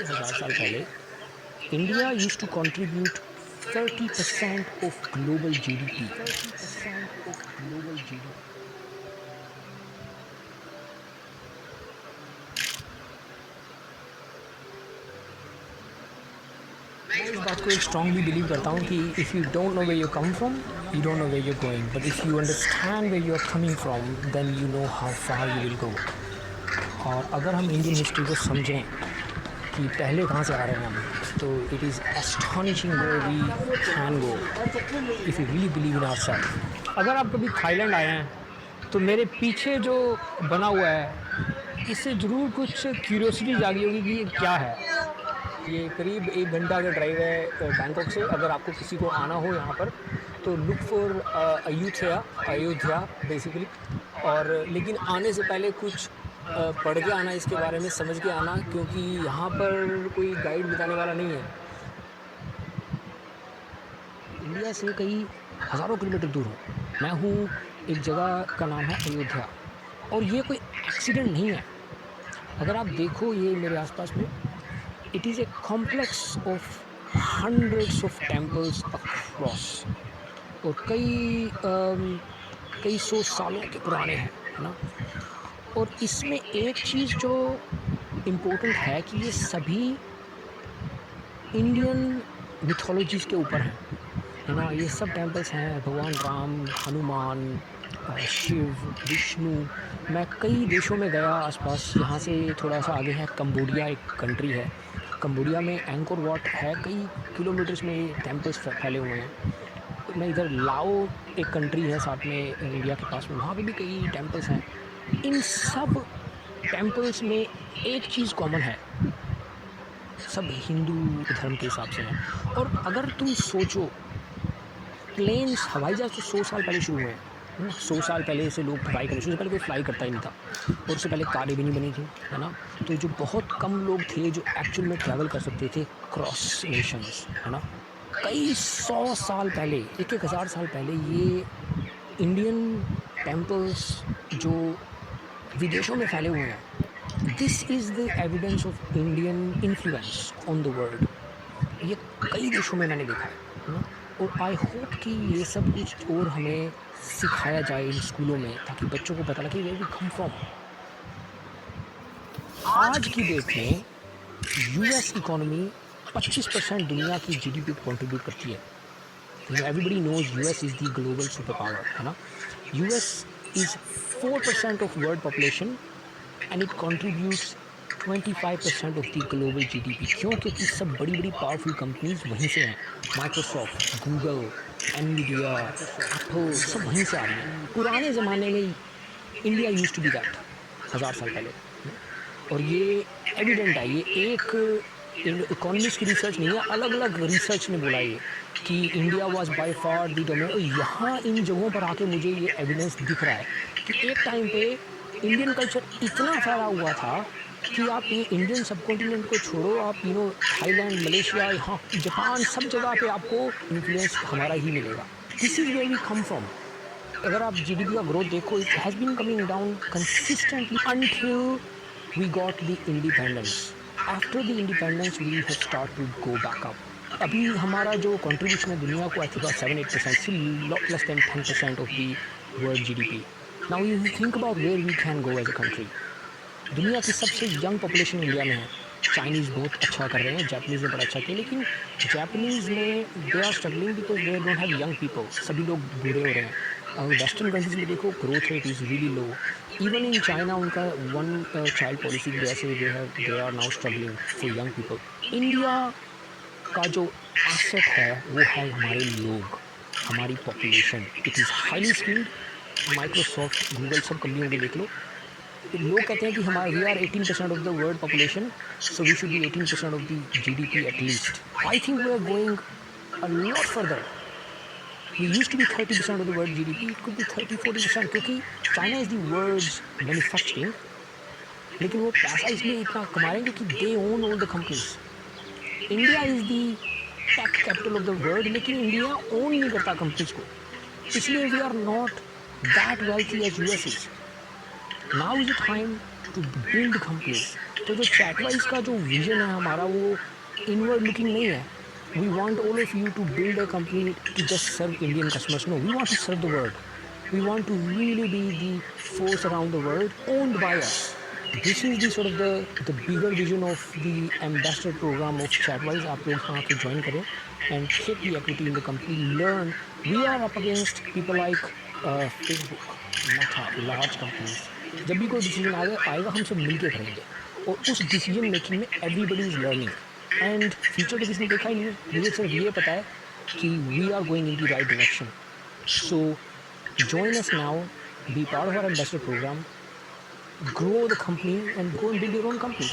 से 1000 साल पहले India used to contribute 30% of global GDP. 30% of global GDP. मैं इस बात को एक स्ट्रांगली बिलीव करता हूँ कि if you don't know where you come from, you don't know where you going, but if you understand where you are coming from, then you know how far you will go. और अगर हम Indian history को समझें कि पहले कहाँ से आ रहे हैं हम, तो it is astonishing where we can go if you really believe in ourself. अगर आप कभी थाईलैंड आए हैं तो मेरे पीछे जो बना हुआ है इससे ज़रूर कुछ क्यूरियोसिटी जागी होगी कि ये क्या है। ये करीब 1 घंटा का ड्राइव है बैंकॉक से। अगर आपको किसी को आना हो यहाँ पर तो लुक फॉर अयोध्या बेसिकली। और लेकिन आने से पहले कुछ पढ़ के आना, इसके बारे में समझ के आना, क्योंकि यहाँ पर कोई गाइड बताने वाला नहीं है। इंडिया से कई हज़ारों किलोमीटर दूर हूँ मैं हूँ। एक जगह का नाम है अयोध्या, और ये कोई एक्सीडेंट नहीं है। अगर आप देखो ये मेरे आसपास में, it is a complex of hundreds of temples across, और कई सौ सालों के पुराने हैं, है ना। और इसमें एक चीज़ जो इम्पोर्टेंट है कि ये सभी इंडियन मिथोलॉजीज़ के ऊपर हैं, है ना। ये सब टेम्पल्स हैं भगवान राम, हनुमान, शिव, विष्णु। मैं कई देशों में गया आसपास। यहाँ से थोड़ा सा आगे है कंबोडिया, एक कंट्री है। कंबोडिया में एंकोर वॉट है, कई किलोमीटर्स में ये टेम्पल्स फैले हुए हैं। मैं इधर लाओ, एक कंट्री है साथ में इंडिया के पास में, वहाँ पे भी कई टेम्पल्स हैं। इन सब टेम्पल्स में एक चीज़ कॉमन है, सब हिंदू धर्म के हिसाब से हैं। और अगर तुम सोचो, प्लेन्स, हवाई जहाज़ तो 100 साल पहले शुरू हुए हैं। 100 साल पहले से लोग फ्लाई करते, उससे पहले कोई फ्लाई करता ही नहीं था, और उससे पहले कारें भी नहीं बनी थी, है ना। तो जो बहुत कम लोग थे जो एक्चुअल में ट्रैवल कर सकते थे क्रॉस नेशंस, है ना। कई 100 साल पहले, 1000 साल पहले ये इंडियन टेम्पल्स जो विदेशों में फैले हुए हैं, this is the evidence of Indian influence on the world. ये कई देशों में मैंने देखा है ना। और आई होप कि ये सब कुछ और हमें सिखाया जाए इन स्कूलों में, ताकि बच्चों को पता लगे वेयर वी कम फ्रॉम। आज की डेट में यूएस इकोनॉमी 25% दुनिया की जीडीपी को कंट्रीब्यूट करती है। Everybody knows US is the global superpower, है ना। US is 4% of world population and it contributes 25% of the global GDP. क्यों? क्योंकि सब बड़ी बड़ी पावरफुल कंपनीज वहीं से हैं। माइक्रोसॉफ्ट, गूगल, एनवीडिया, एप्पल, सब वहीं से आ रही हैं। पुराने ज़माने में India used to be that, 1000 साल पहले। और ये एविडेंट है, ये एक इकोनॉमिस्ट की रिसर्च नहीं है, अलग अलग रिसर्च ने बोला ये कि India was by far the dominant. और यहाँ इन जगहों पर आके मुझे ये एविडेंस दिख रहा है कि एक टाइम पे इंडियन कल्चर इतना फैला हुआ था कि आप ये इंडियन सब कॉन्टिनेंट को छोड़ो, आप थाईलैंड, मलेशिया, यहाँ जापान, सब जगह पे आपको इन्फ्लुएंस हमारा ही मिलेगा। This is where we come from. अगर आप जीडीपी का ग्रोथ देखो, it has been coming down consistently until we got the independence. After the independence we have started to go back up. अभी हमारा जो कंट्रीब्यूशन है दुनिया को, I think 7-8%, still less than 10% of the world GDP. Now you think about where we can go as a country. दुनिया की सबसे young population India में है। चाइनीज़ बहुत अच्छा कर रहे हैं, जापानीज़ ने बड़ा अच्छा किया, लेकिन जापानीज़ में they are struggling because they don't have young people. सभी लोग बूढ़े हो रहे हैं। और वेस्टर्न कंट्रीज़ में देखो, growth rate is really low. Even in China उनका 1 चाइल्ड पॉलिसी की वजह से they are now struggling for young people. India का जो एसेट है वो है हमारे लोग, हमारी population. It is highly skilled. Microsoft, Google, सब कंपनियों के देख लो। लोग कहते हैं कि हमारा we are 18% of the world population, so we should be 18% of the GDP at least. I think we are going a lot further. We used to be 30% of the world GDP, it could be 30-40%, क्योंकि China is the world's manufacturing. लेकिन वो पैसा इसलिए इतना कमा रहे हैं क्योंकि they own all the companies. India is the tech capital of the world, लेकिन इंडिया ओन नहीं करता कंपनीज को, इसलिए we are not that wealthy as US is. Now is the time to build companies. तो जो chat-wise का जो vision है हमारा वो इनवर्ड लुकिंग नहीं है। We want all of you to build a company to just serve Indian customers. No, we want to serve the world. We want to really be the force around the world owned by us. This is the sort of the bigger vision of the ambassador program of Chatwise. आप लोग यहाँ के join करें and take the equity in the company. Learn. We are up against people like Facebook, Meta, large companies. जब भी कोई decision आएगा हम सब मिलके करेंगे और उस डिसीजन मेकिंग में everybody is learning. And future तो किसी ने देखा ही नहीं है, मुझे सिर्फ ये पता है कि we are going in the right direction. So join us now, be part of our ambassador program, grow the company, and go and build your own companies.